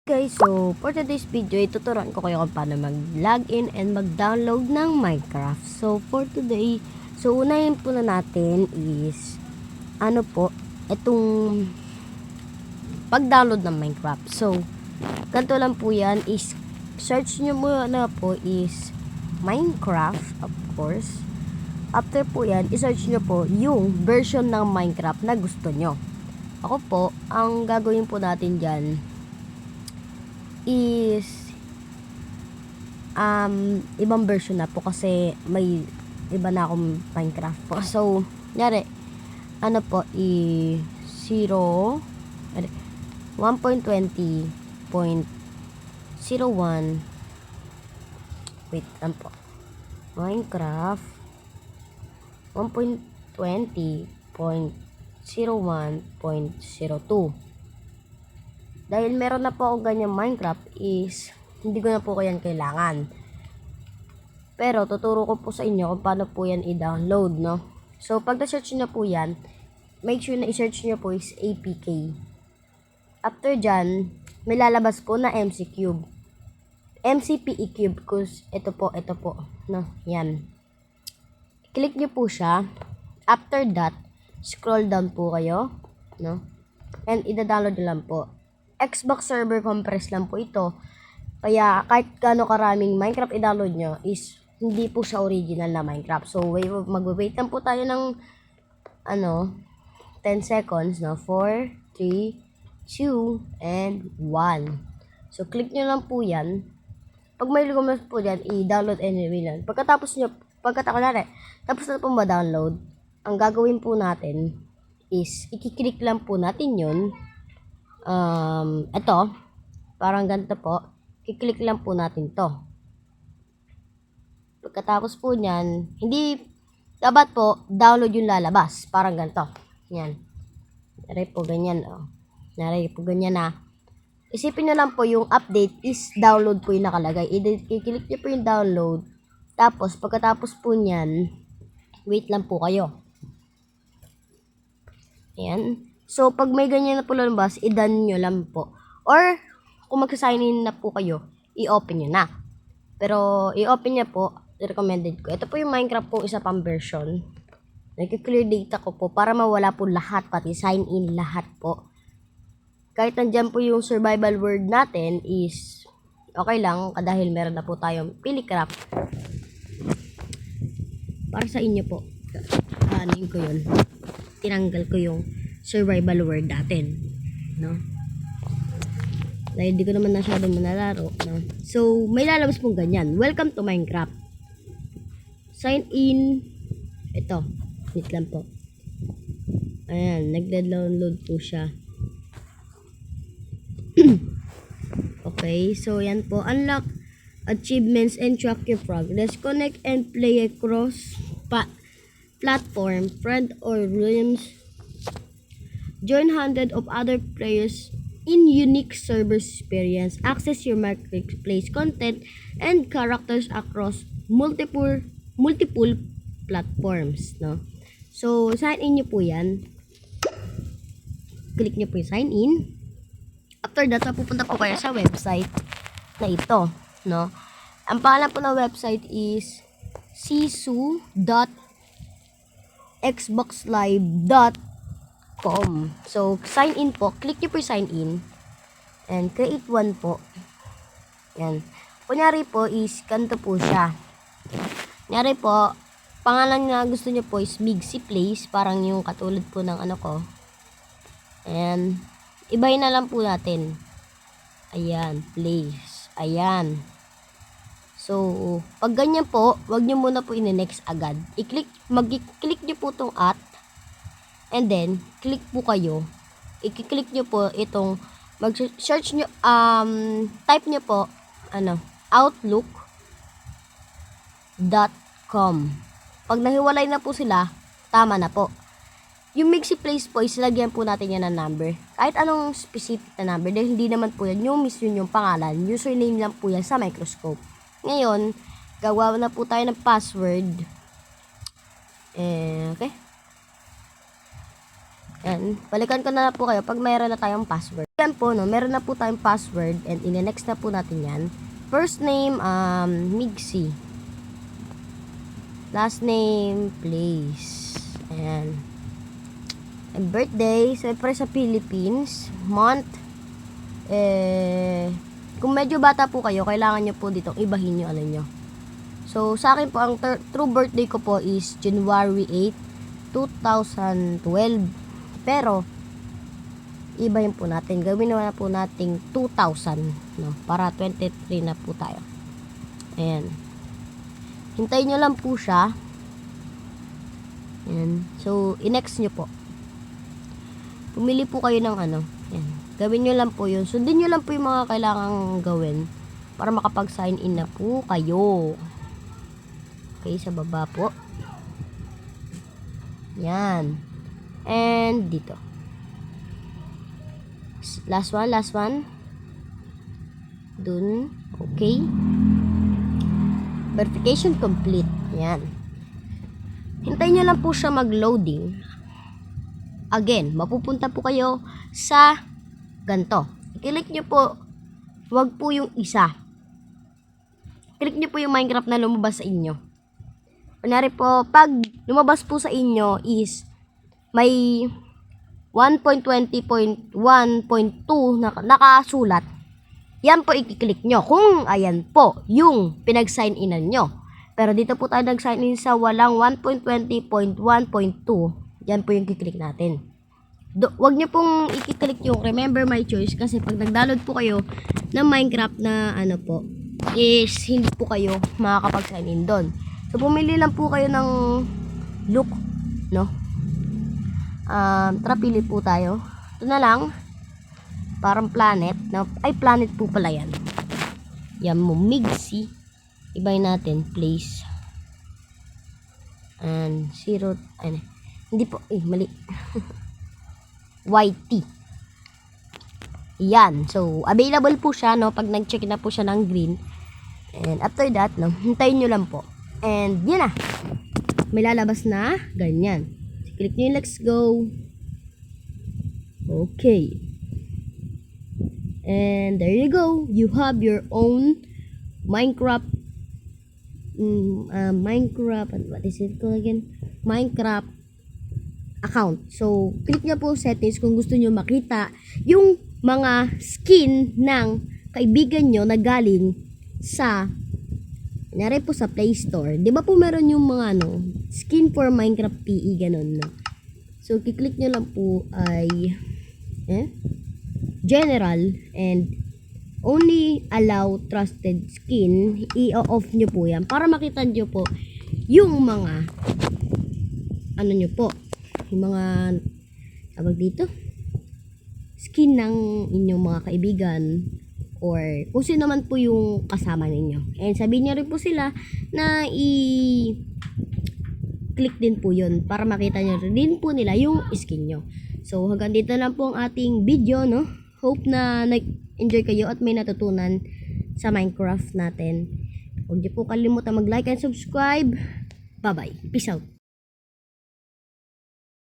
guys, so for today's video, ituturuan ko kayo kung paano mag-login and mag-download ng Minecraft. So for today, so unahin po na natin is itong pag-download ng Minecraft. So ganito lang po yan, is search nyo muna po is Minecraft, of course. After po yan, i-search nyo po yung version ng Minecraft na gusto nyo. Ako po, ang gagawin po natin dyan is ibang version na po kasi may iba na akong Minecraft po. So, nyari, 1.20.01 wait, po. Minecraft 1.20.01.02. Dahil meron na po akong ganyang Minecraft is hindi ko na po yan kailangan. Pero tuturo ko po sa inyo kung paano po yan i-download, no? So pag na-search nyo po yan, make sure na i-search nyo po is APK. After dyan, may lalabas po na MC Cube. MCPE Cube, cause ito po, no? Yan. Click nyo po siya. After that, scroll down po kayo, no? And i-download nyo lang po. Xbox server compress lang po ito. Kaya kahit gaano karaming Minecraft i-download nyo is hindi po sa original na Minecraft. So mag-wait lang po tayo ng 10 seconds, no? 4, 3, 2, and 1. So click nyo lang po yan. Pag may lumabas po dyan, i-download anyway lang. Tapos na po ma-download, ang gagawin po natin is i-click lang po natin yun. Ito, parang ganito po, i-click lang po natin to. Pagkatapos po nyan, hindi dapat po download yung lalabas, parang ganito. Yan. Nari po ganyan, Nari po ganyan na. Isipin nyo lang po yung update is download po yung nakalagay. I-click nyo po yung download. Tapos, pagkatapos po nyan, wait lang po kayo. Ayan. So, pag may ganyan na po lumabas, i-done nyo lang po. Or, kung magsasign in na po kayo, i-open nyo na. Pero, i-open nyo po, recommended ko. Ito po yung Minecraft po, isa pang version. Nag-clear data ko po para mawala po lahat, pati sign in lahat po. Kahit nandyan po yung survival world natin is okay lang, dahil meron na po tayong Pilicraft. Para sa inyo po, anin ko yun. Tinanggal ko yung survival world natin, no? Dahil di ko naman masyadong manalaro, no? So, may lalabas pong ganyan. Welcome to Minecraft. Sign in. Ito. Wait lang po. Ayan, nagda-download po siya. Okay, so yan po. Unlock achievements and track your progress. Connect and play across platform, friend or rooms. Join hundreds of other players in unique server experience. Access your marketplace content and characters across multiple platforms, no? So, sign in nyo po yan. Click nyo po yung sign in. After that, pupunta po kayo sa website na ito, no? Ang pangalan po ng website is sisu.xboxlive.com. So, sign in po. Click nyo po yung sign in. And create one po. Yan. Kunyari po is, ganito po siya. Kunyari po, pangalan na gusto nyo po is Migsy Place. Parang yung katulad po ng ko. And, ibahin na lang po natin. Ayan, place. Ayan. So, pag ganyan po, wag nyo muna po in-next agad. Mag-click nyo po itong at, and then, click po kayo. I-click nyo po itong, mag-search nyo, type nyo po, outlook.com. Pag nahiwalay na po sila, tama na po. Yung Migsy Place po, isilagyan po natin yan ng number. Kahit anong specific na number, dahil hindi naman po yan yung mismo yung pangalan. Username lang po yan sa Microscope. Ngayon, gawa na po tayo ng password. Okay. Yan, balikan ko na po kayo pag mayroon na tayong password. Yan po, no, meron na po tayong password and in-next na po natin yan. First name, Migsi. Last name, place. Ayan. And birthday, siyempre sa Philippines. Month, kung medyo bata po kayo, kailangan nyo po dito ibahin yung ano nyo. So, sa akin po, ang true birthday ko po is January 8, 2012. Pero, ibahin po natin. Gawin na po nating 2000, no? Para 23 na po tayo. Ayan. Hintayin nyo lang po siya. Ayan. So, i-next nyo po. Pumili po kayo ng ano. Ayan. Gawin nyo lang po yun. Sundin nyo lang po yung mga kailangang gawin para makapag-sign in na po kayo. Okay, sa baba po. Yan. And dito. Last one. Dun. Okay. Verification complete. Yan. Hintayin nyo lang po siya mag-loading. Again, mapupunta po kayo sa ganito. I-click nyo po, wag po yung isa. Click nyo po yung Minecraft na lumabas sa inyo. Kunyari po, pag lumabas po sa inyo is may 1.20.1.2 na nakasulat. Yan po i-click nyo. Kung ayan po yung pinag-sign inan nyo. Pero dito po tayo nag-sign in sa walang 1.20.1.2. Yan po yung i-click natin. Wag nyo pong i-click yung remember my choice kasi pag nag-download po kayo ng Minecraft na ano po is hindi po kayo makakapag-sign in doon. So pumili lang po kayo ng look, no? Tara pili po tayo. Ito na lang. Parang planet. Ay, planet po pala yan. Yan mo, Migsi. Ibahin natin, place. And 0, hindi po, mali. YT. Yan. So, available po siya, no? Pag nag-check na po siya ng green. And after that, no? Hintayin nyo lang po. And, yun na. May lalabas na ganyan. So, click nyo yung let's go. Okay. And there you go. You have your own Minecraft. What is it called again? Minecraft account. So, click nyo po settings kung gusto nyo makita yung mga skin ng kaibigan nyo na galing sa kunyari po sa Play Store. Di ba po meron yung mga skin for Minecraft PE, ganun, no? So, kiklik nyo lang po ay general and only allow trusted skin. I-off nyo po yan para makita nyo po yung mga ano nyo po, yung mga tawag dito skin ng inyong mga kaibigan or kung sino naman po yung kasama ninyo. And sabihin nyo rin po sila na click din po yun para makita nyo rin po nila yung skin nyo. So hanggang dito lang po ang ating video, no? Hope na nag-enjoy kayo at may natutunan sa Minecraft natin. Huwag niyo po kalimutan mag-like and subscribe. Bye-bye. Peace out.